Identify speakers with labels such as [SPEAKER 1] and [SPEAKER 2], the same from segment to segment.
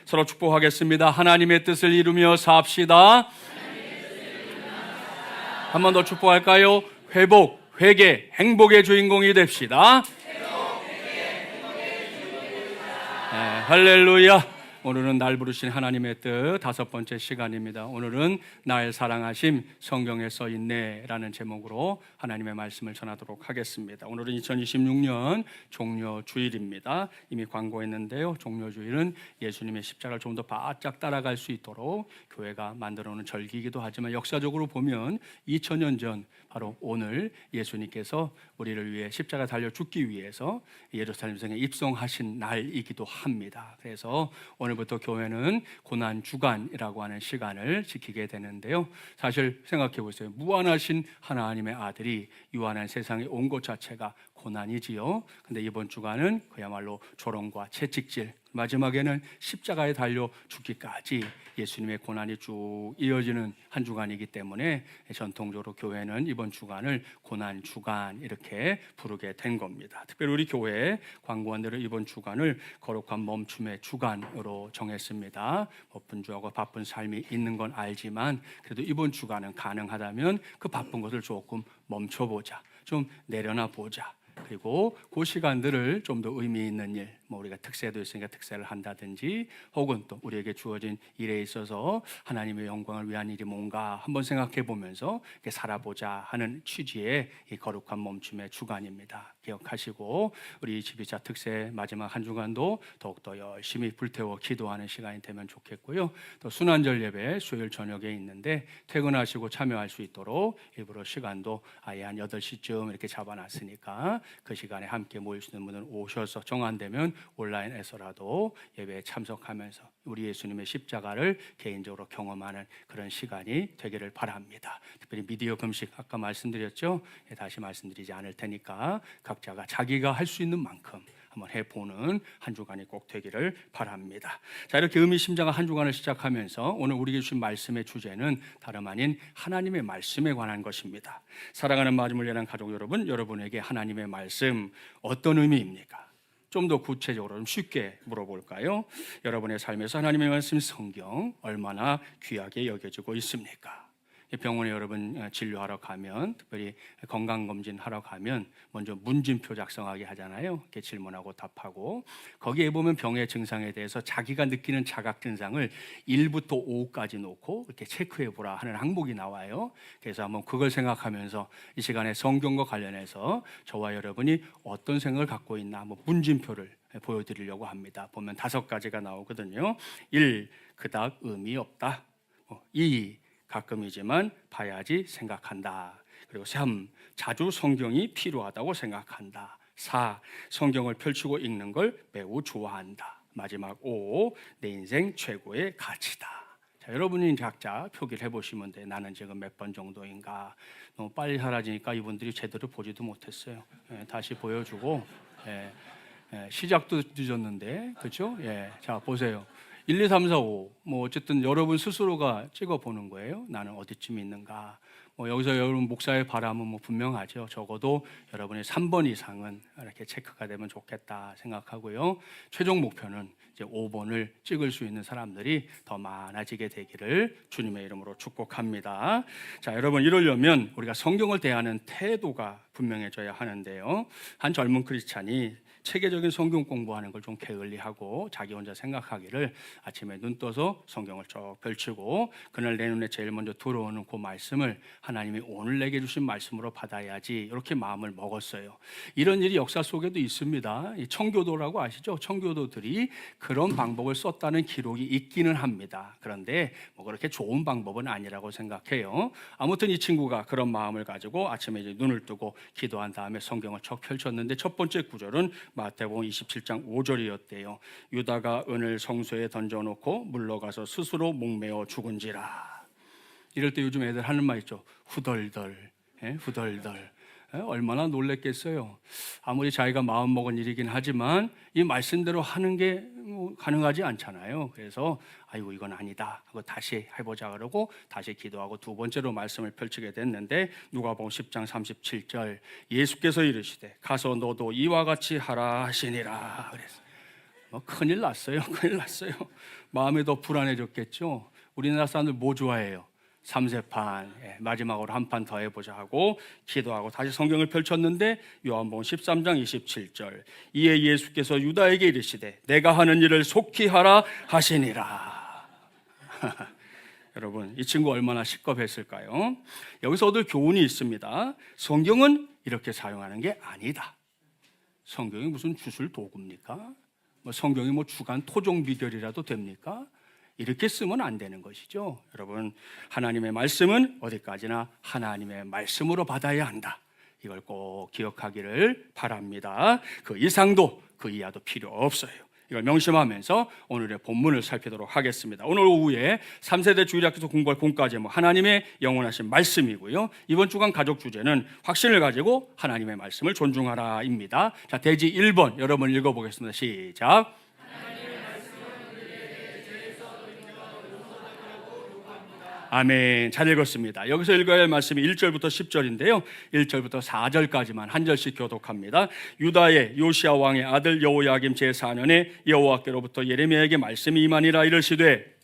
[SPEAKER 1] 서로 축복하겠습니다. 하나님의 뜻을 이루며 삽시다. 한 번 더 축복할까요? 회복, 회개, 행복의 주인공이 됩시다. 네, 할렐루야. 오늘은 날 부르신 하나님의 뜻 5번째 시간입니다. 오늘은 날 사랑하심 성경에 써있네 라는 제목으로 하나님의 말씀을 전하도록 하겠습니다. 오늘은 2026년 종려주일입니다. 이미 광고했는데요, 종려주일은 예수님의 십자가를 좀 더 바짝 따라갈 수 있도록 교회가 만들어 놓은 절기이기도 하지만 역사적으로 보면 2000년 전 바로 오늘 예수님께서 우리를 위해 십자가 달려 죽기 위해서 예루살렘 성에 입성하신 날이기도 합니다. 그래서 오늘부터 교회는 고난주간이라고 하는 시간을 지키게 되는데요, 사실 생각해 보세요. 무한하신 하나님의 아들이 유한한 세상에 온 것 자체가 고난이지요. 근데 이번 주간은 그야말로 조롱과 채찍질, 마지막에는 십자가에 달려 죽기까지 예수님의 고난이 쭉 이어지는 한 주간이기 때문에 전통적으로 교회는 이번 주간을 고난주간 이렇게 부르게 된 겁니다. 특별히 우리 교회 광고한 대로 이번 주간을 거룩한 멈춤의 주간으로 정했습니다. 분주하고 바쁜 삶이 있는 건 알지만 그래도 이번 주간은 가능하다면 그 바쁜 것을 조금 멈춰보자, 좀 내려놔 보자. 그리고 그 시간들을 좀 더 의미 있는 일, 우리가 특세도 있으니까 특세를 한다든지, 혹은 또 우리에게 주어진 일에 있어서 하나님의 영광을 위한 일이 뭔가 한번 생각해 보면서 살아보자 하는 취지의 이 거룩한 멈춤의 주간입니다. 기억하시고 우리 22차 특세 마지막 한 주간도 더욱더 열심히 불태워 기도하는 시간이 되면 좋겠고요. 또 순환절 예배 수요일 저녁에 있는데 퇴근하시고 참여할 수 있도록 일부러 시간도 아예 한 8시쯤 이렇게 잡아놨으니까 그 시간에 함께 모일 수 있는 분은 오셔서 정한되면 온라인에서라도 예배에 참석하면서 우리 예수님의 십자가를 개인적으로 경험하는 그런 시간이 되기를 바랍니다. 특별히 미디어 금식 아까 말씀드렸죠? 다시 말씀드리지 않을 테니까 각자가 자기가 할 수 있는 만큼 한번 해보는 한 주간이 꼭 되기를 바랍니다. 자, 이렇게 의미심장한 한 주간을 시작하면서 오늘 우리에게 주신 말씀의 주제는 다름 아닌 하나님의 말씀에 관한 것입니다. 사랑하는 마음을 위한 가족 여러분, 여러분에게 하나님의 말씀 어떤 의미입니까? 좀 더 구체적으로 좀 쉽게 물어볼까요? 여러분의 삶에서 하나님의 말씀 성경 얼마나 귀하게 여겨지고 있습니까? 병원에 여러분 진료하러 가면, 특별히 건강검진하러 가면 먼저 문진표 작성하게 하잖아요. 이렇게 질문하고 답하고, 거기에 보면 병의 증상에 대해서 자기가 느끼는 자각 증상을 1부터 5까지 놓고 이렇게 체크해 보라 하는 항목이 나와요. 그래서 한번 그걸 생각하면서 이 시간에 성경과 관련해서 저와 여러분이 어떤 생각을 갖고 있나 한번 문진표를 보여드리려고 합니다. 보면 5가지가 나오거든요. 1. 그닥 의미 없다. 2. 가끔이지만 봐야지 생각한다. 그리고 3. 자주 성경이 필요하다고 생각한다. 4. 성경을 펼치고 읽는 걸 매우 좋아한다. 마지막 5. 내 인생 최고의 가치다. 자, 여러분이 각자 표기를 해보시면 돼. 나는 지금 몇 번 정도인가. 너무 빨리 사라지니까 이분들이 제대로 보지도 못했어요. 다시 보여주고, 시작도 늦었는데, 그렇죠? 자, 보세요. 1, 2, 3, 4, 5. 어쨌든 여러분 스스로가 찍어보는 거예요. 나는 어디쯤 있는가. 여기서 여러분 목사의 바람은 분명하죠. 적어도 여러분의 3번 이상은 이렇게 체크가 되면 좋겠다 생각하고요. 최종 목표는 이제 5번을 찍을 수 있는 사람들이 더 많아지게 되기를 주님의 이름으로 축복합니다. 자, 여러분, 이러려면 우리가 성경을 대하는 태도가 분명해져야 하는데요. 한 젊은 크리스찬이 체계적인 성경 공부하는 걸 좀 게을리하고 자기 혼자 생각하기를 아침에 눈 떠서 성경을 쭉 펼치고 그날 내 눈에 제일 먼저 들어오는 그 말씀을 하나님이 오늘 내게 주신 말씀으로 받아야지, 이렇게 마음을 먹었어요. 이런 일이 역사 속에도 있습니다. 이 청교도라고 아시죠? 청교도들이 그런 방법을 썼다는 기록이 있기는 합니다. 그런데 그렇게 좋은 방법은 아니라고 생각해요. 아무튼 이 친구가 그런 마음을 가지고 아침에 이제 눈을 뜨고 기도한 다음에 성경을 쭉 펼쳤는데 첫 번째 구절은 마태복음 27장 5절이었대요. 유다가 은을 성소에 던져놓고 물러가서 스스로 목매어 죽은지라. 이럴 때 요즘 애들 하는 말 있죠. 후덜덜, 후덜덜. 얼마나 놀랬겠어요. 아무리 자기가 마음먹은 일이긴 하지만 이 말씀대로 하는 게 가능하지 않잖아요. 그래서 아이고 이건 아니다 하고 다시 해보자 그러고 다시 기도하고 두 번째로 말씀을 펼치게 됐는데 누가복음 10장 37절 예수께서 이르시되 가서 너도 이와 같이 하라 하시니라 그랬어요. 큰일 났어요. 큰일 났어요. 마음이 더 불안해졌겠죠. 우리나라 사람들 뭐 좋아해요? 삼세판, 마지막으로 한 판 더 해보자 하고 기도하고 다시 성경을 펼쳤는데 요한복음 13장 27절, 이에 예수께서 유다에게 이르시되 내가 하는 일을 속히 하라 하시니라. 여러분, 이 친구 얼마나 식겁했을까요? 여기서 얻을 교훈이 있습니다. 성경은 이렇게 사용하는 게 아니다. 성경이 무슨 주술 도구입니까? 성경이 주간 토종 비결이라도 됩니까? 이렇게 쓰면 안 되는 것이죠. 여러분, 하나님의 말씀은 어디까지나 하나님의 말씀으로 받아야 한다. 이걸 꼭 기억하기를 바랍니다. 그 이상도 그 이하도 필요 없어요. 이걸 명심하면서 오늘의 본문을 살피도록 하겠습니다. 오늘 오후에 3세대 주일학교에서 공부할 본과 제목 하나님의 영원하신 말씀이고요. 이번 주간 가족 주제는 확신을 가지고 하나님의 말씀을 존중하라입니다. 자, 대지 1번 여러분 읽어보겠습니다. 시작. 아멘. 잘 읽었습니다. 여기서 읽어야 할 말씀이 1절부터 10절인데요 1절부터 4절까지만 한 절씩 교독합니다. 유다의 요시야 왕의 아들 여호야김 제4년에 여호와께로부터 예레미야에게 말씀이 임하니라. 이르시되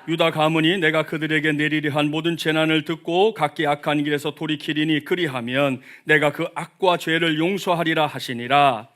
[SPEAKER 1] 유다 가문이 내가 그들에게 내리려 한 모든 재난을 듣고 각기 악한 길에서 돌이키리니 그리하면 내가 그 악과 죄를 용서하리라 하시니라.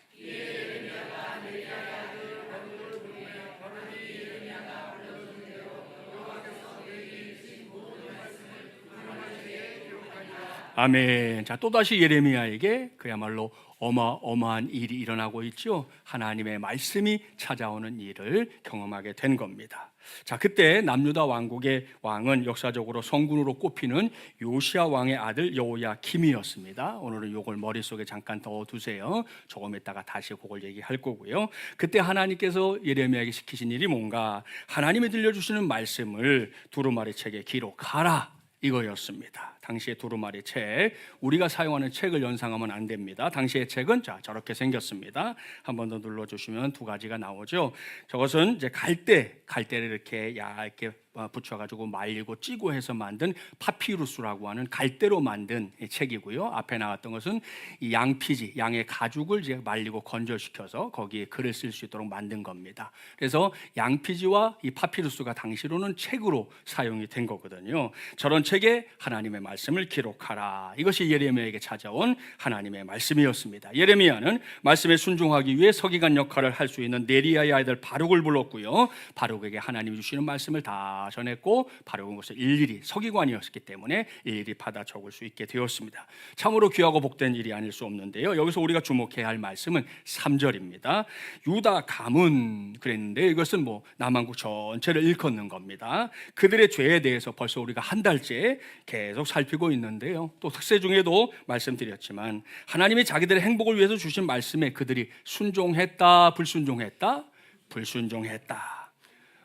[SPEAKER 1] 아멘. 자, 또다시 예레미야에게 그야말로 어마어마한 일이 일어나고 있죠. 하나님의 말씀이 찾아오는 일을 경험하게 된 겁니다. 자, 그때 남유다 왕국의 왕은 역사적으로 성군으로 꼽히는 요시야 왕의 아들 여호야김이었습니다. 오늘은 이걸 머릿속에 잠깐 넣어두세요. 조금 있다가 다시 그걸 얘기할 거고요. 그때 하나님께서 예레미야에게 시키신 일이 뭔가, 하나님이 들려주시는 말씀을 두루마리 책에 기록하라, 이거였습니다. 당시의 두루마리 책, 우리가 사용하는 책을 연상하면 안 됩니다. 당시의 책은 저렇게 생겼습니다. 한 번 더 눌러주시면 두 가지가 나오죠. 저것은 이제 갈대를 이렇게 얇게 붙여가지고 말리고 찌고 해서 만든 파피루스라고 하는 갈대로 만든 책이고요. 앞에 나왔던 것은 이 양피지, 양의 가죽을 이제 말리고 건조시켜서 거기에 글을 쓸 수 있도록 만든 겁니다. 그래서 양피지와 이 파피루스가 당시로는 책으로 사용이 된 거거든요. 저런 책에 하나님의 말씀을 기록하라. 이것이 예레미야에게 찾아온 하나님의 말씀이었습니다. 예레미야는 말씀에 순종하기 위해 서기관 역할을 할 수 있는 네리야의 아이들 바룩을 불렀고요. 바룩에게 하나님이 주시는 말씀을 다 전했고, 바룩은 것을 일일이 서기관이었기 때문에 일일이 받아 적을 수 있게 되었습니다. 참으로 귀하고 복된 일이 아닐 수 없는데요. 여기서 우리가 주목해야 할 말씀은 3절입니다. 유다 가문 그랬는데 이것은 남한국 전체를 일컫는 겁니다. 그들의 죄에 대해서 벌써 우리가 한 달째 계속 살피고 있는데요. 또 특세 중에도 말씀드렸지만 하나님이 자기들의 행복을 위해서 주신 말씀에 그들이 순종했다, 불순종했다? 불순종했다.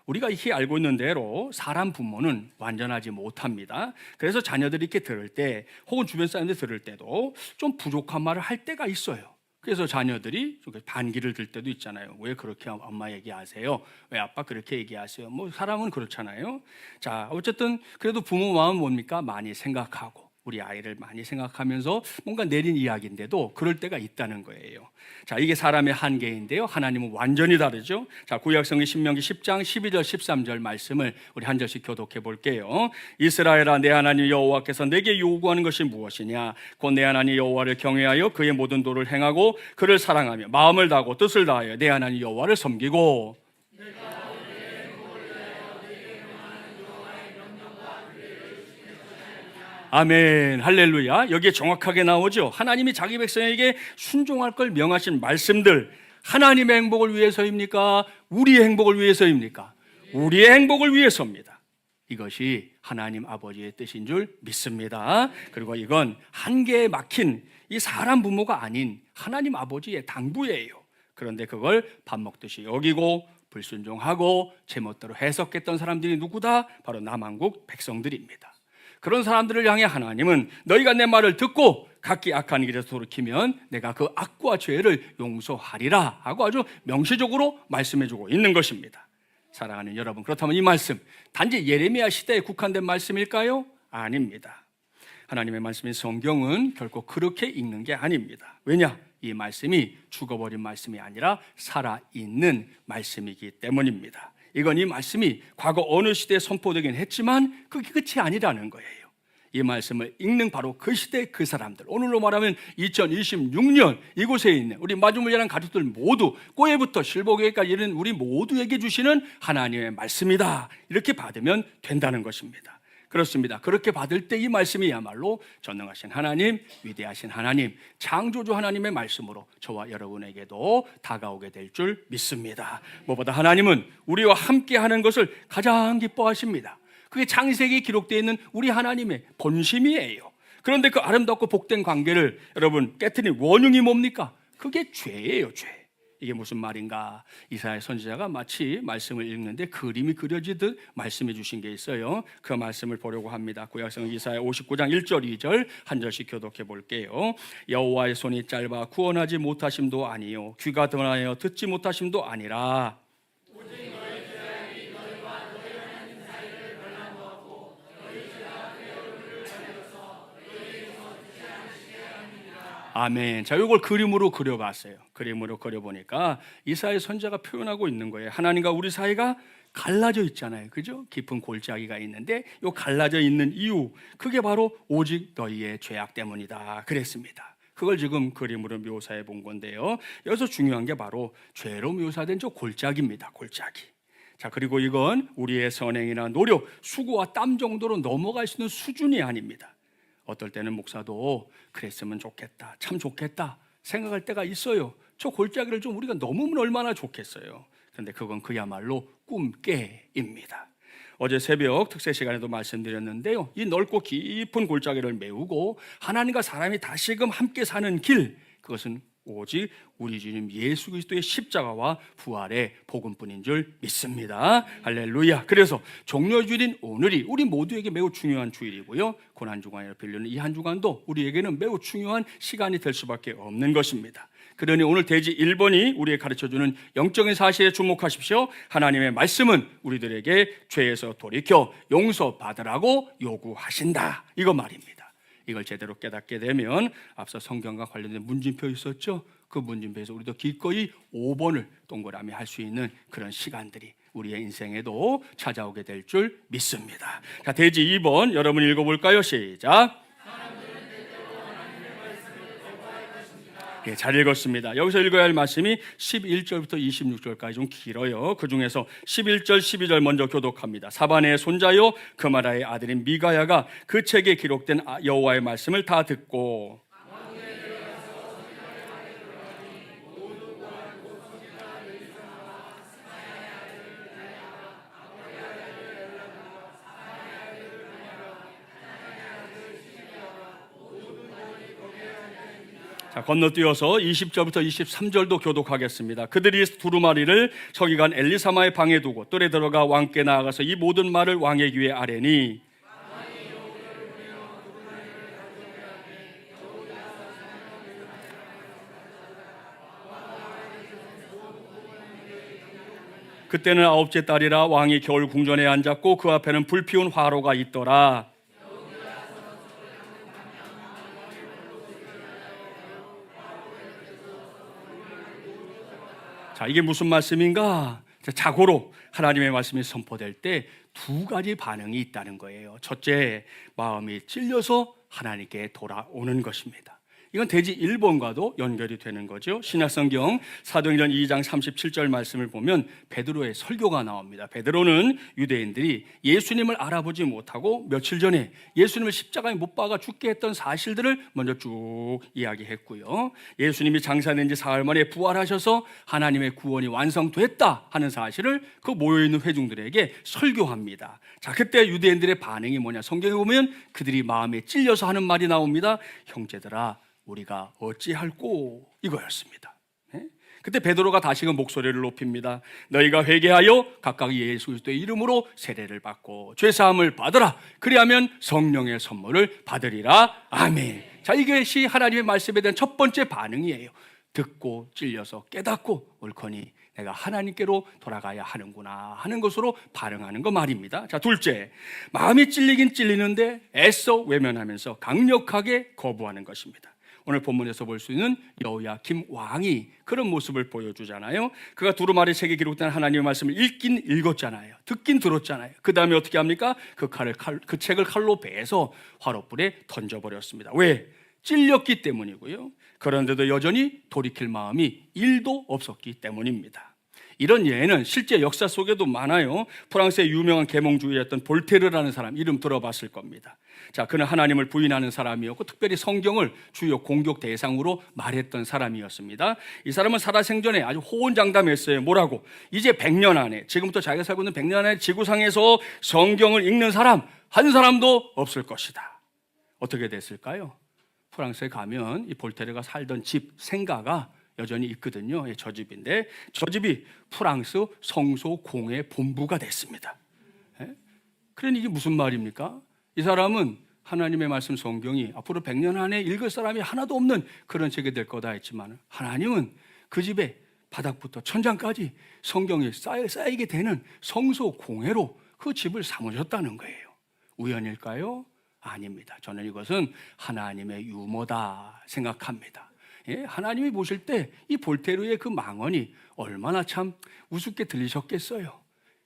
[SPEAKER 1] 우리가 이렇게 알고 있는 대로 사람 부모는 완전하지 못합니다. 그래서 자녀들이 이렇게 들을 때, 혹은 주변 사람들이 들을 때도 좀 부족한 말을 할 때가 있어요. 그래서 자녀들이 반기를 들 때도 있잖아요. 왜 그렇게 엄마 얘기하세요? 왜 아빠 그렇게 얘기하세요? 사람은 그렇잖아요. 자, 어쨌든 그래도 부모 마음은 뭡니까? 많이 생각하고 우리 아이를 많이 생각하면서 뭔가 내린 이야기인데도 그럴 때가 있다는 거예요. 자, 이게 사람의 한계인데요. 하나님은 완전히 다르죠. 자, 구약성경 신명기 10장 12절 13절 말씀을 우리 한 절씩 교독해 볼게요. 이스라엘아, 내 하나님 여호와께서 내게 요구하는 것이 무엇이냐? 곧 내 하나님 여호와를 경외하여 그의 모든 도를 행하고 그를 사랑하며 마음을 다하고 뜻을 다하여 내 하나님 여호와를 섬기고. 아멘, 할렐루야. 여기에 정확하게 나오죠. 하나님이 자기 백성에게 순종할 걸 명하신 말씀들, 하나님의 행복을 위해서입니까? 우리의 행복을 위해서입니까? 우리의 행복을 위해서입니다. 이것이 하나님 아버지의 뜻인 줄 믿습니다. 그리고 이건 한계에 막힌 이 사람 부모가 아닌 하나님 아버지의 당부예요. 그런데 그걸 밥 먹듯이 여기고 불순종하고 제멋대로 해석했던 사람들이 누구다? 바로 남한국 백성들입니다. 그런 사람들을 향해 하나님은 너희가 내 말을 듣고 각기 악한 길에서 돌이키면 내가 그 악과 죄를 용서하리라 하고 아주 명시적으로 말씀해주고 있는 것입니다. 사랑하는 여러분, 그렇다면 이 말씀 단지 예레미야 시대에 국한된 말씀일까요? 아닙니다. 하나님의 말씀인 성경은 결코 그렇게 읽는 게 아닙니다. 왜냐? 이 말씀이 죽어버린 말씀이 아니라 살아있는 말씀이기 때문입니다. 이건 이 말씀이 과거 어느 시대에 선포되긴 했지만 그게 끝이 아니라는 거예요. 이 말씀을 읽는 바로 그 시대 그 사람들, 오늘로 말하면 2026년 이곳에 있는 우리 마주물리라는 가족들 모두, 꼬예부터 실복에까지 이른 우리 모두에게 주시는 하나님의 말씀이다, 이렇게 받으면 된다는 것입니다. 그렇습니다. 그렇게 받을 때 이 말씀이야말로 전능하신 하나님, 위대하신 하나님, 창조주 하나님의 말씀으로 저와 여러분에게도 다가오게 될 줄 믿습니다. 무엇보다 하나님은 우리와 함께 하는 것을 가장 기뻐하십니다. 그게 창세기에 기록되어 있는 우리 하나님의 본심이에요. 그런데 그 아름답고 복된 관계를 여러분 깨트린 원흉이 뭡니까? 그게 죄예요, 죄. 이게 무슨 말인가? 이사야 선지자가 마치 말씀을 읽는데 그림이 그려지듯 말씀해 주신 게 있어요. 그 말씀을 보려고 합니다. 구약성 이사야 59장 1절 2절 한 절씩 교독해 볼게요. 여호와의 손이 짧아 구원하지 못하심도 아니요 귀가 둔하여 듣지 못하심도 아니라 아멘. 자, 이걸 그림으로 그려봤어요. 그림으로 그려보니까 이사야 선지자가 표현하고 있는 거예요. 하나님과 우리 사이가 갈라져 있잖아요, 그죠? 깊은 골짜기가 있는데 이 갈라져 있는 이유, 그게 바로 오직 너희의 죄악 때문이다 그랬습니다. 그걸 지금 그림으로 묘사해 본 건데요. 여기서 중요한 게 바로 죄로 묘사된 저 골짜기입니다. 골짜기. 자, 그리고 이건 우리의 선행이나 노력, 수고와 땀 정도로 넘어갈 수 있는 수준이 아닙니다. 어떨 때는 목사도 그랬으면 좋겠다, 참 좋겠다 생각할 때가 있어요. 저 골짜기를 좀 우리가 넘으면 얼마나 좋겠어요. 그런데 그건 그야말로 꿈깨입니다. 어제 새벽 특세 시간에도 말씀드렸는데요, 이 넓고 깊은 골짜기를 메우고 하나님과 사람이 다시금 함께 사는 길, 그것은 오직 우리 주님 예수 그리스도의 십자가와 부활의 복음뿐인 줄 믿습니다. 할렐루야. 그래서 종려주일인 오늘이 우리 모두에게 매우 중요한 주일이고요, 고난주간이라 불리는 이 한 주간도 우리에게는 매우 중요한 시간이 될 수밖에 없는 것입니다. 그러니 오늘 대지 1번이 우리에게 가르쳐주는 영적인 사실에 주목하십시오. 하나님의 말씀은 우리들에게 죄에서 돌이켜 용서받으라고 요구하신다, 이거 말입니다. 이걸 제대로 깨닫게 되면 앞서 성경과 관련된 문진표 있었죠? 그 문진표에서 우리도 기꺼이 5번을 동그라미 할 수 있는 그런 시간들이 우리의 인생에도 찾아오게 될 줄 믿습니다. 자, 대지 2번 여러분 읽어볼까요? 시작. 예, 잘 읽었습니다. 여기서 읽어야 할 말씀이 11절부터 26절까지 좀 길어요. 그 중에서 11절, 12절 먼저 교독합니다. 사반의 손자요 그마라의 아들인 미가야가 그 책에 기록된 여호와의 말씀을 다 듣고 자, 건너뛰어서 20절부터 23절도 교독하겠습니다. 그들이 두루마리를 서기관 엘리사마의 방에 두고 뜰에 들어가 왕께 나아가서 이 모든 말을 왕의 귀에 아뢰니 그때는 아홉째 딸이라 왕이 겨울 궁전에 앉았고 그 앞에는 불피운 화로가 있더라. 자, 이게 무슨 말씀인가? 자고로 하나님의 말씀이 선포될 때 두 가지 반응이 있다는 거예요. 첫째, 마음이 찔려서 하나님께 돌아오는 것입니다. 이건 대지 1번과도 연결이 되는 거죠. 신약성경 사도행전 2장 37절 말씀을 보면 베드로의 설교가 나옵니다. 베드로는 유대인들이 예수님을 알아보지 못하고 며칠 전에 예수님을 십자가에 못 박아 죽게 했던 사실들을 먼저 쭉 이야기했고요, 예수님이 장사된 지 사흘 만에 부활하셔서 하나님의 구원이 완성됐다 하는 사실을 그 모여있는 회중들에게 설교합니다. 자, 그때 유대인들의 반응이 뭐냐? 성경에 보면 그들이 마음에 찔려서 하는 말이 나옵니다. 형제들아, 우리가 어찌할꼬, 이거였습니다. 그때 베드로가 다시금 목소리를 높입니다. 너희가 회개하여 각각 예수 그리스도의 이름으로 세례를 받고 죄사함을 받으라. 그리하면 성령의 선물을 받으리라. 아멘. 자, 이것이 하나님의 말씀에 대한 첫 번째 반응이에요. 듣고 찔려서 깨닫고 옳거니 내가 하나님께로 돌아가야 하는구나 하는 것으로 반응하는 거 말입니다. 자, 둘째, 마음이 찔리긴 찔리는데 애써 외면하면서 강력하게 거부하는 것입니다. 오늘 본문에서 볼 수 있는 여호야김 왕이 그런 모습을 보여주잖아요. 그가 두루마리 책에 기록된 하나님의 말씀을 읽긴 읽었잖아요. 듣긴 들었잖아요. 그 다음에 어떻게 합니까? 그 책을 칼로 베서 화롯불에 던져버렸습니다. 왜? 찔렸기 때문이고요. 그런데도 여전히 돌이킬 마음이 1도 없었기 때문입니다. 이런 예는 실제 역사 속에도 많아요. 프랑스의 유명한 계몽주의였던 볼테르라는 사람, 이름 들어봤을 겁니다. 자, 그는 하나님을 부인하는 사람이었고 특별히 성경을 주요 공격 대상으로 말했던 사람이었습니다. 이 사람은 살아생전에 아주 호언장담했어요. 뭐라고? 이제 100년 안에, 지금부터 자기가 살고 있는 100년 안에 지구상에서 성경을 읽는 사람 한 사람도 없을 것이다. 어떻게 됐을까요? 프랑스에 가면 이 볼테르가 살던 집 생가가 여전히 있거든요. 저 집인데 저 집이 프랑스 성소공회 본부가 됐습니다. 그러니 이게 무슨 말입니까? 이 사람은 하나님의 말씀 성경이 앞으로 100년 안에 읽을 사람이 하나도 없는 그런 책이 될 거다 했지만 하나님은 그 집에 바닥부터 천장까지 성경이 쌓이게 되는 성소공회로 그 집을 삼으셨다는 거예요. 우연일까요? 아닙니다. 저는 이것은 하나님의 유머다 생각합니다. 하나님이 보실 때 이 볼테르의 그 망언이 얼마나 참 우습게 들리셨겠어요.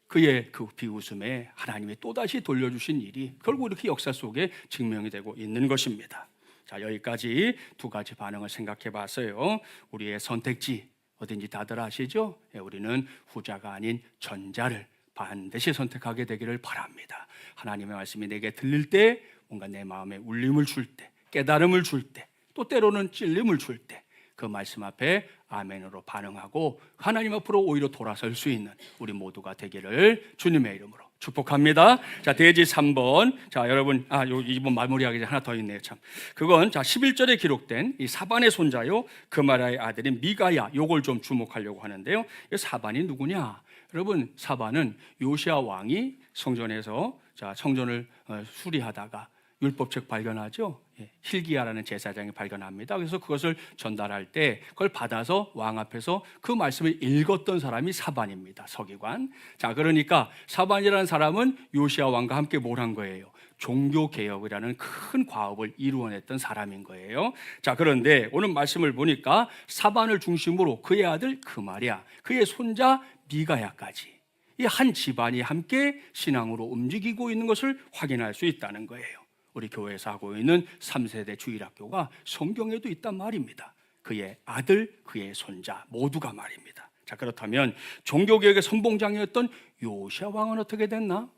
[SPEAKER 1] 그의 그 비웃음에 하나님이 또다시 돌려주신 일이 결국 이렇게 역사 속에 증명이 되고 있는 것입니다. 자, 여기까지 두 가지 반응을 생각해 봤어요. 우리의 선택지 어딘지 다들 아시죠? 우리는 후자가 아닌 전자를 반드시 선택하게 되기를 바랍니다. 하나님의 말씀이 내게 들릴 때, 뭔가 내 마음에 울림을 줄 때, 깨달음을 줄 때, 또 때로는 찔림을 줄 때 그 말씀 앞에 아멘으로 반응하고 하나님 앞으로 오히려 돌아설 수 있는 우리 모두가 되기를 주님의 이름으로 축복합니다. 자, 대지 3번. 자, 여러분, 이번 마무리하기 전에 하나 더 있네요. 참. 그건 자, 11절에 기록된 이 사반의 손자요 그마라의 아들인 미가야, 요걸 좀 주목하려고 하는데요. 이 사반이 누구냐? 여러분, 사반은 요시야 왕이 성전에서 성전을 수리하다가 율법책 발견하죠. hil기야라는 제사장이 발견합니다. 그래서 그것을 전달할 때 그걸 받아서 왕 앞에서 그 말씀을 읽었던 사람이 사반입니다. 서기관. 자, 그러니까 사반이라는 사람은 요시야 왕과 함께 뭘 한 거예요? 종교개혁이라는 큰 과업을 이루어냈던 사람인 거예요. 자, 그런데 오늘 말씀을 보니까 사반을 중심으로 그의 아들 그마랴, 그의 손자 미가야까지 이 한 집안이 함께 신앙으로 움직이고 있는 것을 확인할 수 있다는 거예요. 우리 교회에서 하고 있는 3세대 주일학교가 성경에도 있단 말입니다. 그의 아들, 그의 손자 모두가 말입니다. 자, 그렇다면 종교개혁의 선봉장이었던 요시야 왕은 어떻게 됐나?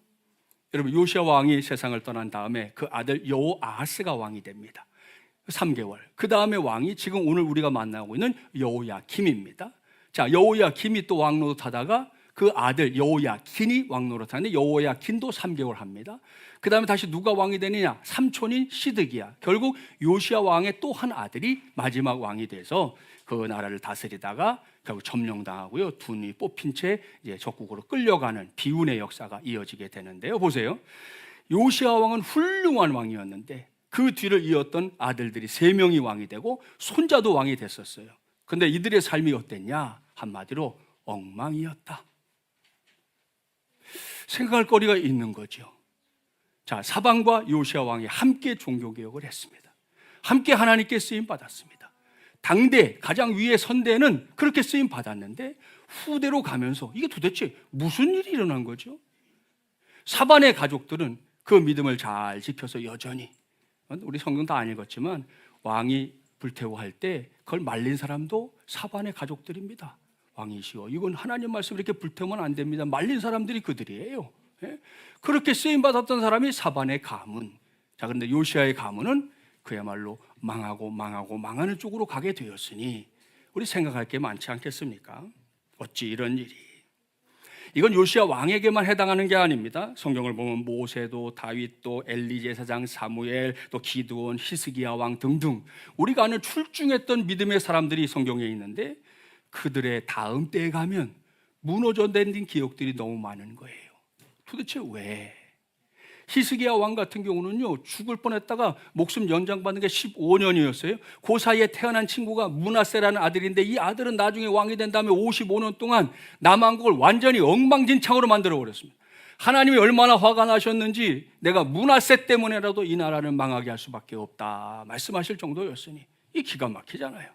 [SPEAKER 1] 여러분, 요시야 왕이 세상을 떠난 다음에 그 아들 여호아하스가 왕이 됩니다. 3개월. 그 다음에 왕이 지금 오늘 우리가 만나고 있는 여호야김입니다. 자, 여호야김이 또 왕 노릇하다가 그 아들 여호야긴이 왕 노릇하는데 여호야긴도 3개월 합니다. 그 다음에 다시 누가 왕이 되느냐? 삼촌인 시드기야. 결국 요시야 왕의 또 한 아들이 마지막 왕이 돼서 그 나라를 다스리다가 결국 점령당하고요. 두 눈이 뽑힌 채 이제 적국으로 끌려가는 비운의 역사가 이어지게 되는데요. 보세요. 요시야 왕은 훌륭한 왕이었는데 그 뒤를 이었던 아들들이 3명이 왕이 되고 손자도 왕이 됐었어요. 근데 이들의 삶이 어땠냐? 한마디로 엉망이었다. 생각할 거리가 있는 거죠. 자, 사반과 요시야 왕이 함께 종교개혁을 했습니다. 함께 하나님께 쓰임 받았습니다. 당대 가장 위에 선 데는 그렇게 쓰임 받았는데 후대로 가면서 이게 도대체 무슨 일이 일어난 거죠? 사반의 가족들은 그 믿음을 잘 지켜서 여전히, 우리 성경 다 안 읽었지만 왕이 불태워 할 때 그걸 말린 사람도 사반의 가족들입니다. 왕이시여, 이건 하나님 말씀 이렇게 불태우면 안 됩니다. 말린 사람들이 그들이에요. 그렇게 쓰임받았던 사람이 사반의 가문. 자, 그런데 요시야의 가문은 그야말로 망하고 망하는 쪽으로 가게 되었으니 우리 생각할 게 많지 않겠습니까? 어찌 이런 일이. 이건 요시야 왕에게만 해당하는 게 아닙니다. 성경을 보면 모세도, 다윗도, 엘리 제사장, 사무엘, 또 기드온, 히스기야 왕 등등 우리가 아는 출중했던 믿음의 사람들이 성경에 있는데 그들의 다음 때에 가면 무너져 내린 기억들이 너무 많은 거예요. 도대체 왜? 히스기야 왕 같은 경우는요, 죽을 뻔했다가 목숨 연장받는 게 15년이었어요. 그 사이에 태어난 친구가 므낫세라는 아들인데, 이 아들은 나중에 왕이 된 다음에 55년 동안 남왕국을 완전히 엉망진창으로 만들어 버렸습니다. 하나님이 얼마나 화가 나셨는지, 내가 므낫세 때문에라도 이 나라를 망하게 할 수밖에 없다 말씀하실 정도였으니, 이 기가 막히잖아요.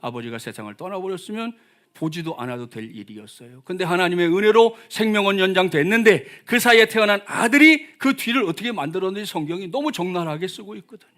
[SPEAKER 1] 아버지가 세상을 떠나버렸으면 보지도 않아도 될 일이었어요. 근데 하나님의 은혜로 생명은 연장됐는데, 그 사이에 태어난 아들이 그 뒤를 어떻게 만들었는지 성경이 너무 적나라하게 쓰고 있거든요.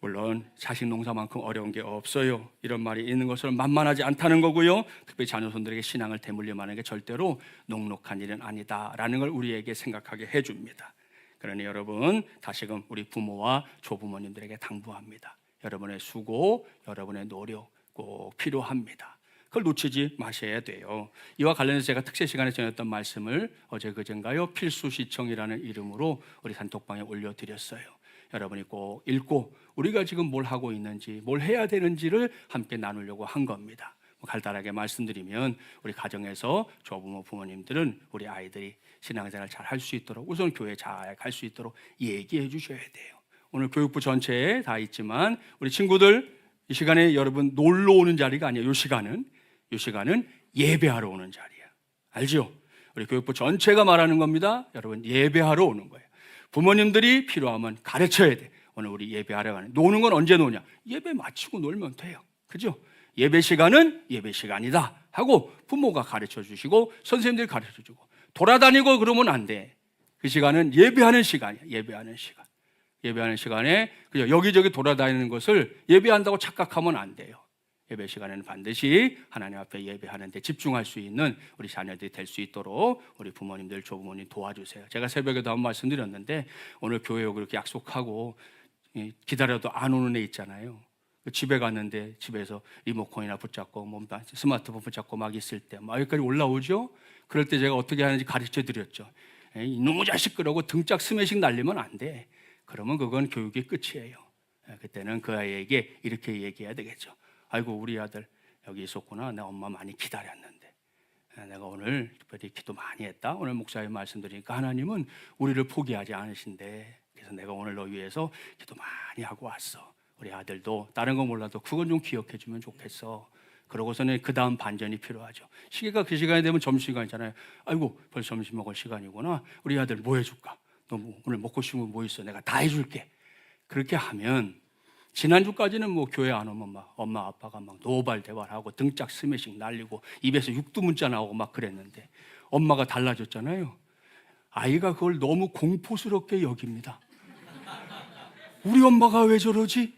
[SPEAKER 1] 물론 자식 농사만큼 어려운 게 없어요. 이런 말이 있는 것은 만만하지 않다는 거고요. 특별히 자녀손들에게 신앙을 대물림하는 게 절대로 녹록한 일은 아니다라는 걸 우리에게 생각하게 해줍니다. 그러니 여러분, 다시금 우리 부모와 조부모님들에게 당부합니다. 여러분의 수고, 여러분의 노력 꼭 필요합니다. 그걸 놓치지 마셔야 돼요. 이와 관련해서 제가 특세 시간에 전했던 말씀을 어제 그젠가요, 필수시청이라는 이름으로 우리 단톡방에 올려드렸어요. 여러분이 꼭 읽고 우리가 지금 뭘 하고 있는지, 뭘 해야 되는지를 함께 나누려고 한 겁니다. 간단하게 말씀드리면, 우리 가정에서 조부모 부모님들은 우리 아이들이 신앙생활 잘 할 수 있도록, 우선 교회 잘 갈 수 있도록 얘기해 주셔야 돼요. 오늘 교육부 전체에 다 있지만 우리 친구들, 이 시간에 여러분 놀러 오는 자리가 아니에요. 이 시간은 예배하러 오는 자리야. 알죠? 우리 교육부 전체가 말하는 겁니다. 여러분, 예배하러 오는 거예요. 부모님들이 필요하면 가르쳐야 돼. 오늘 우리 예배하러 가는, 노는 건 언제 노냐? 예배 마치고 놀면 돼요. 그죠? 예배 시간은 예배 시간이다 하고 부모가 가르쳐 주시고 선생님들이 가르쳐 주고, 돌아다니고 그러면 안 돼. 그 시간은 예배하는 시간이야. 예배하는 시간에 그냥 여기저기 돌아다니는 것을 예배한다고 착각하면 안 돼요. 예배 시간에는 반드시 하나님 앞에 예배하는 데 집중할 수 있는 우리 자녀들이 될 수 있도록 우리 부모님들, 조부모님 도와주세요. 제가 새벽에도 한번 말씀드렸는데, 오늘 교회 오고 이렇게 약속하고 기다려도 안 오는 애 있잖아요. 집에 갔는데 집에서 리모컨이나 붙잡고 스마트폰 붙잡고 막 있을 때 막 여기까지 올라오죠. 그럴 때 제가 어떻게 하는지 가르쳐 드렸죠. 이놈의 자식, 그러고 등짝 스매싱 날리면 안 돼. 그러면 그건 교육의 끝이에요. 그때는 그 아이에게 이렇게 얘기해야 되겠죠. 아이고, 우리 아들 여기 있었구나. 내 엄마 많이 기다렸는데 내가 오늘 특별히 기도 많이 했다. 오늘 목사님 말씀드리니까 하나님은 우리를 포기하지 않으신대. 그래서 내가 오늘 너 위해서 기도 많이 하고 왔어. 우리 아들도 다른 거 몰라도 그건 좀 기억해 주면 좋겠어. 그러고서는 그 다음 반전이 필요하죠. 시계가 그 시간이 되면 점심시간이잖아요. 아이고, 벌써 점심 먹을 시간이구나. 우리 아들 뭐 해줄까? 너 오늘 먹고 싶은 거 뭐 있어? 내가 다 해줄게. 그렇게 하면, 지난주까지는 교회 안 오면 막 엄마 아빠가 막 노발대발하고 등짝 스매싱 날리고 입에서 육두문자 나오고 막 그랬는데, 엄마가 달라졌잖아요. 아이가 그걸 너무 공포스럽게 여깁니다. 우리 엄마가 왜 저러지?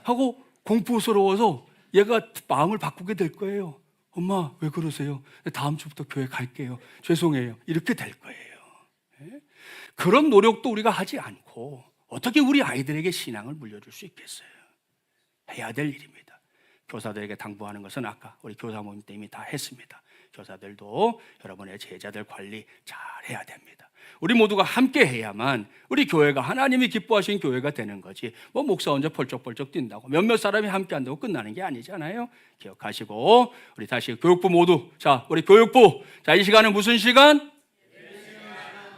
[SPEAKER 1] 하고 공포스러워서 얘가 마음을 바꾸게 될 거예요. 엄마 왜 그러세요? 다음 주부터 교회 갈게요. 죄송해요. 이렇게 될 거예요. 그런 노력도 우리가 하지 않고 어떻게 우리 아이들에게 신앙을 물려줄 수 있겠어요? 해야 될 일입니다. 교사들에게 당부하는 것은 아까 우리 교사 모임 때 이미 다 했습니다. 교사들도 여러분의 제자들 관리 잘 해야 됩니다. 우리 모두가 함께 해야만 우리 교회가 하나님이 기뻐하신 교회가 되는 거지, 목사 혼자 펄쩍펄쩍 뛴다고 몇몇 사람이 함께 한다고 끝나는 게 아니잖아요. 기억하시고, 우리 다시 교육부 모두, 자, 우리 교육부, 자, 이 시간은 무슨 시간?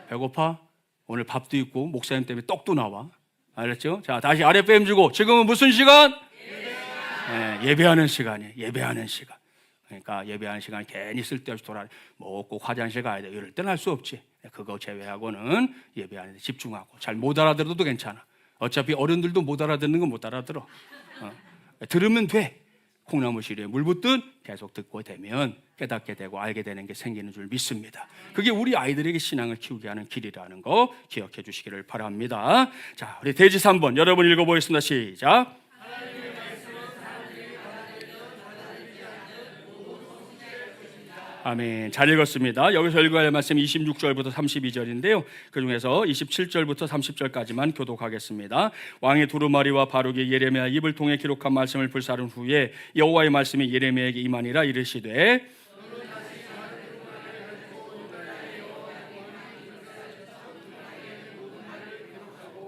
[SPEAKER 1] 배고파? 오늘 밥도 있고 목사님 때문에 떡도 나와. 알았죠? 자, 다시 아랫배임 주고, 지금은 무슨 시간? 예배하는 시간이에요. 예배하는 시간. 그러니까 예배하는 시간에 괜히 쓸데없이 꼭 화장실 가야 돼. 이럴 때는 할 수 없지. 그거 제외하고는 예배하는 데 집중하고, 잘 못 알아들어도 괜찮아. 어차피 어른들도 못 알아듣는 건 못 알아들어. 들으면 돼. 콩나물 시루에 물 붓듯 계속 듣고 되면 깨닫게 되고 알게 되는 게 생기는 줄 믿습니다. 그게 우리 아이들에게 신앙을 키우게 하는 길이라는 거 기억해 주시기를 바랍니다. 자, 우리 돼지 3번 여러분 읽어보겠습니다. 시작. 아멘. 잘 읽었습니다. 여기서 읽어야 할 말씀 26절부터 32절인데요. 그중에서 27절부터 30절까지만 교독하겠습니다. 왕의 두루마리와 바룩이 예레미야 입을 통해 기록한 말씀을 불사른 후에 여호와의 말씀이 예레미야에게 임하니라. 이르시되,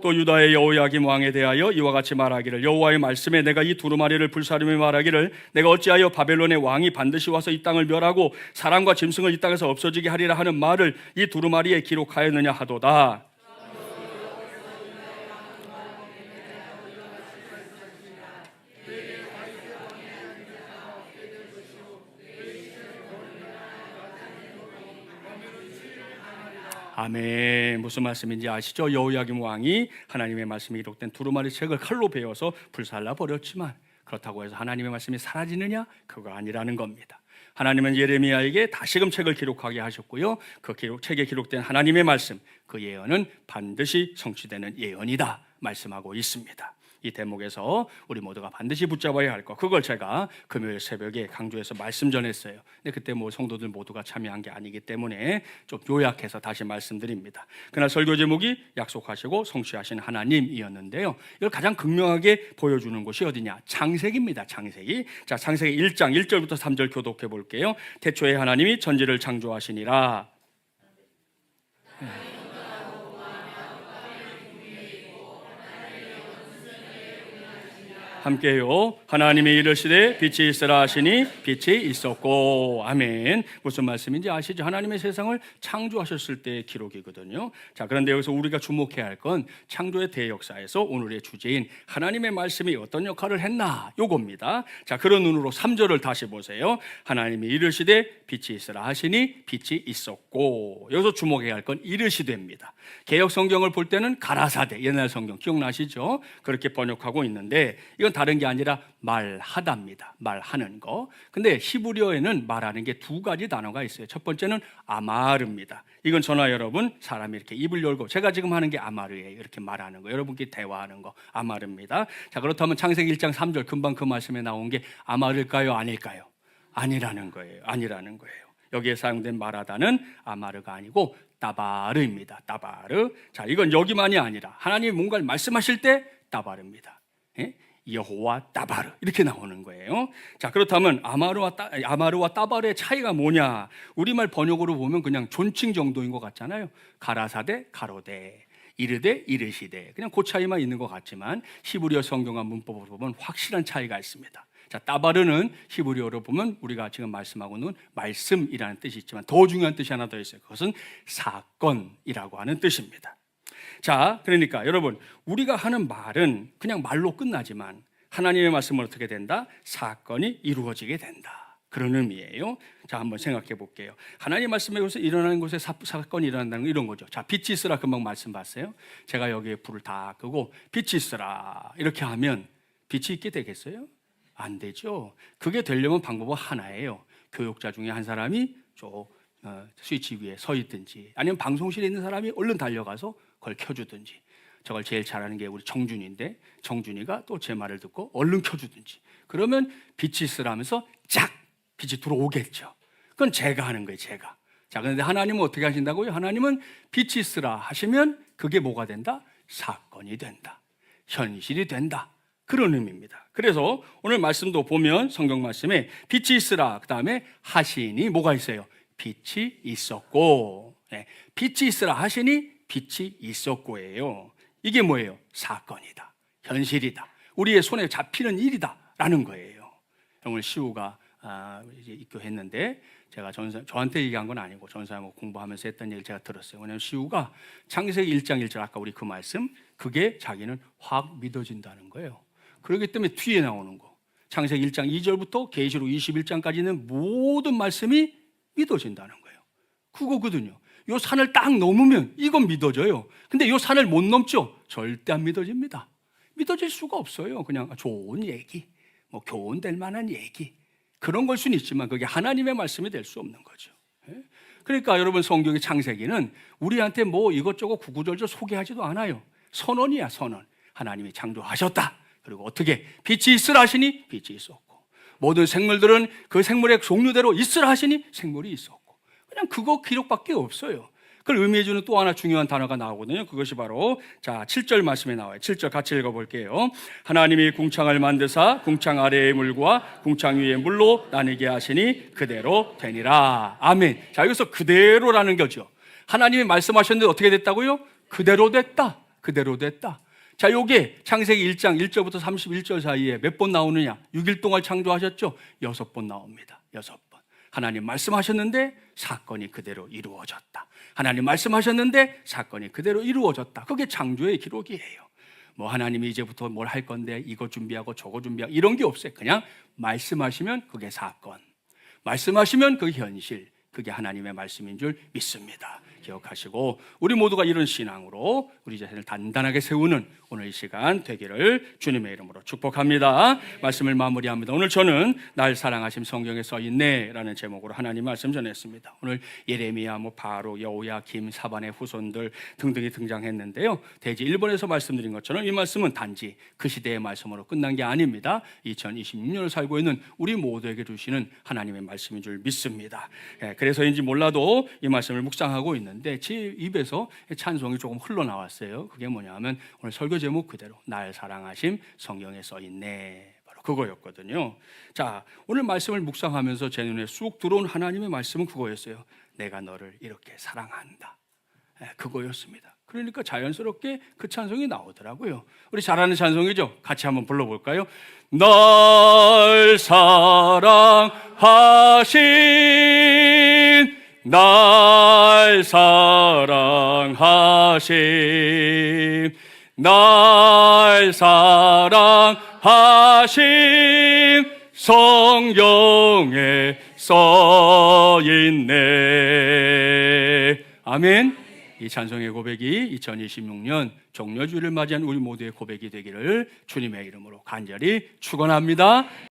[SPEAKER 1] 또 유다의 여호야김 왕에 대하여 이와 같이 말하기를 여호와의 말씀에 내가 이 두루마리를 불사르며 말하기를 내가 어찌하여 바벨론의 왕이 반드시 와서 이 땅을 멸하고 사람과 짐승을 이 땅에서 없어지게 하리라 하는 말을 이 두루마리에 기록하였느냐 하도다. 아멘. 무슨 말씀인지 아시죠? 여호야김 왕이 하나님의 말씀이 기록된 두루마리 책을 칼로 베어서 불살라 버렸지만 그렇다고 해서 하나님의 말씀이 사라지느냐? 그거 아니라는 겁니다. 하나님은 예레미야에게 다시금 책을 기록하게 하셨고요. 그 책에 기록된 하나님의 말씀, 그 예언은 반드시 성취되는 예언이다 말씀하고 있습니다. 이 대목에서 우리 모두가 반드시 붙잡아야 할 것, 그걸 제가 금요일 새벽에 강조해서 말씀 전했어요. 근데 그때 성도들 모두가 참여한 게 아니기 때문에 좀 요약해서 다시 말씀드립니다. 그날 설교 제목이 약속하시고 성취하신 하나님이었는데요. 이걸 가장 극명하게 보여주는 곳이 어디냐? 창세기입니다. 창세기. 자, 창세기 1장 1절부터 3절 교독해 볼게요. 태초에 하나님이 천지를 창조하시니라. 함께요. 하나님이 이르시되 빛이 있으라 하시니 빛이 있었고. 아멘. 무슨 말씀인지 아시죠? 하나님의 세상을 창조하셨을 때의 기록이거든요. 자, 그런데 여기서 우리가 주목해야 할 건 창조의 대역사에서 오늘의 주제인 하나님의 말씀이 어떤 역할을 했나, 요겁니다. 자, 그런 눈으로 3절을 다시 보세요. 하나님이 이르시되 빛이 있으라 하시니 빛이 있었고. 여기서 주목해야 할 건 이르시되입니다. 개역 성경을 볼 때는 가라사대, 옛날 성경 기억나시죠? 그렇게 번역하고 있는데 이건 다른 게 아니라 말하다입니다. 말하는 거. 근데 히브리어에는 말하는 게 두 가지 단어가 있어요. 첫 번째는 아마르입니다. 이건 저나 여러분 사람이 이렇게 입을 열고 제가 지금 하는 게 아마르예요. 이렇게 말하는 거, 여러분끼리 대화하는 거 아마르입니다. 자, 그렇다면 창세기 1장 3절 금방 그 말씀에 나온 게 아마르일까요? 아닐까요? 아니라는 거예요. 아니라는 거예요. 여기에 사용된 말하다는 아마르가 아니고 따바르입니다. 따바르. 자, 이건 여기만이 아니라 하나님이 뭔가를 말씀하실 때 따바르입니다. 예? 여호와 따바르 이렇게 나오는 거예요. 자, 그렇다면 아마르와 따바르의 차이가 뭐냐? 우리말 번역으로 보면 그냥 존칭 정도인 것 같잖아요. 가라사대, 가로대, 이르되, 이르시되, 그냥 그 차이만 있는 것 같지만 히브리어 성경과 문법으로 보면 확실한 차이가 있습니다. 자, 따바르는 히브리어로 보면 우리가 지금 말씀하고 있는 말씀이라는 뜻이 있지만 더 중요한 뜻이 하나 더 있어요. 그것은 사건이라고 하는 뜻입니다. 자, 그러니까 여러분, 우리가 하는 말은 그냥 말로 끝나지만 하나님의 말씀은 어떻게 된다? 사건이 이루어지게 된다. 그런 의미예요. 자, 한번 생각해 볼게요. 하나님 말씀에 의해서 일어나는 곳에 사건이 일어난다는 건 이런 거죠. 자, 빛이 있으라 금방 말씀 봤어요. 제가 여기에 불을 다 끄고 빛이 있으라 이렇게 하면 빛이 있게 되겠어요? 안 되죠. 그게 되려면 방법은 하나예요. 교육자 중에 한 사람이 스위치 위에 서 있든지 아니면 방송실에 있는 사람이 얼른 달려가서 그걸 켜주든지. 저걸 제일 잘하는 게 우리 정준이인데 정준이가 또 제 말을 듣고 얼른 켜주든지. 그러면 빛이 있으라면서 쫙 빛이 들어오겠죠. 그건 제가 하는 거예요. 제가. 자, 그런데 하나님은 어떻게 하신다고요? 하나님은 빛이 있으라 하시면 그게 뭐가 된다? 사건이 된다. 현실이 된다. 그런 의미입니다. 그래서 오늘 말씀도 보면 성경 말씀에 빛이 있으라 그 다음에 하시니 뭐가 있어요? 빛이 있었고. 네. 빛이 있으라 하시니 빛이 있었고예요. 이게 뭐예요? 사건이다. 현실이다. 우리의 손에 잡히는 일이다 라는 거예요. 오늘 시우가 이제 입교했는데 제가 저한테 얘기한 건 아니고 전사하고 공부하면서 했던 얘기를 제가 들었어요. 왜냐하면 시우가 창세기 1장 1절 아까 우리 그 말씀 그게 자기는 확 믿어진다는 거예요. 그렇기 때문에 뒤에 나오는 거 창세기 1장 2절부터 계시록 21장까지는 모든 말씀이 믿어진다는 거예요. 그거거든요. 요 산을 딱 넘으면 이건 믿어져요. 근데 요 산을 못 넘죠? 절대 안 믿어집니다. 믿어질 수가 없어요. 그냥 좋은 얘기, 뭐 교훈될 만한 얘기 그런 걸 수는 있지만 그게 하나님의 말씀이 될 수 없는 거죠. 그러니까 여러분 성경의 창세기는 우리한테 뭐 이것저것 구구절절 소개하지도 않아요. 선언이야, 선언. 하나님이 창조하셨다. 그리고 어떻게 빛이 있으라 하시니 빛이 있었고 모든 생물들은 그 생물의 종류대로 있으라 하시니 생물이 있었고 그냥 그거 기록밖에 없어요. 그걸 의미해주는 또 하나 중요한 단어가 나오거든요. 그것이 바로 자 7절 말씀에 나와요. 7절 같이 읽어볼게요. 하나님이 궁창을 만드사 궁창 아래의 물과 궁창 위의 물로 나뉘게 하시니 그대로 되니라. 아멘. 자, 여기서 그대로라는 거죠. 하나님이 말씀하셨는데 어떻게 됐다고요? 그대로 됐다. 그대로 됐다. 자, 요게 창세기 1장 1절부터 31절 사이에 몇 번 나오느냐? 6일 동안 창조하셨죠? 6번 나옵니다. 6번. 하나님 말씀하셨는데 사건이 그대로 이루어졌다. 하나님 말씀하셨는데 사건이 그대로 이루어졌다. 그게 창조의 기록이에요. 뭐 하나님이 이제부터 뭘 할 건데 이거 준비하고 저거 준비하고 이런 게 없어요. 그냥 말씀하시면 그게 사건, 말씀하시면 그게 현실, 그게 하나님의 말씀인 줄 믿습니다. 기억하시고 우리 모두가 이런 신앙으로 우리 자신을 단단하게 세우는 오늘 이 시간 되기를 주님의 이름으로 축복합니다. 말씀을 마무리합니다. 오늘 저는 날 사랑하심 성경에 써있네 라는 제목으로 하나님 말씀 전했습니다. 오늘 예레미야, 바로, 여호야김, 사반의 후손들 등등이 등장했는데요, 대지 1번에서 말씀드린 것처럼 이 말씀은 단지 그 시대의 말씀으로 끝난 게 아닙니다. 2026년을 살고 있는 우리 모두에게 주시는 하나님의 말씀인 줄 믿습니다. 그래서인지 몰라도 이 말씀을 묵상하고 있는데 제 입에서 찬송이 조금 흘러나왔어요. 그게 뭐냐면 오늘 설교 제목 그대로 날 사랑하심 성경에 써있네, 바로 그거였거든요. 자, 오늘 말씀을 묵상하면서 제 눈에 쑥 들어온 하나님의 말씀은 그거였어요. 내가 너를 이렇게 사랑한다. 그거였습니다. 그러니까 자연스럽게 그 찬송이 나오더라고요. 우리 잘 아는 찬송이죠? 같이 한번 불러볼까요? 날 사랑하신, 날 사랑하신, 날 사랑하신 성경에 써있네. 아멘. 이 찬송의 고백이 2026년 종려주일을 맞이한 우리 모두의 고백이 되기를 주님의 이름으로 간절히 축원합니다.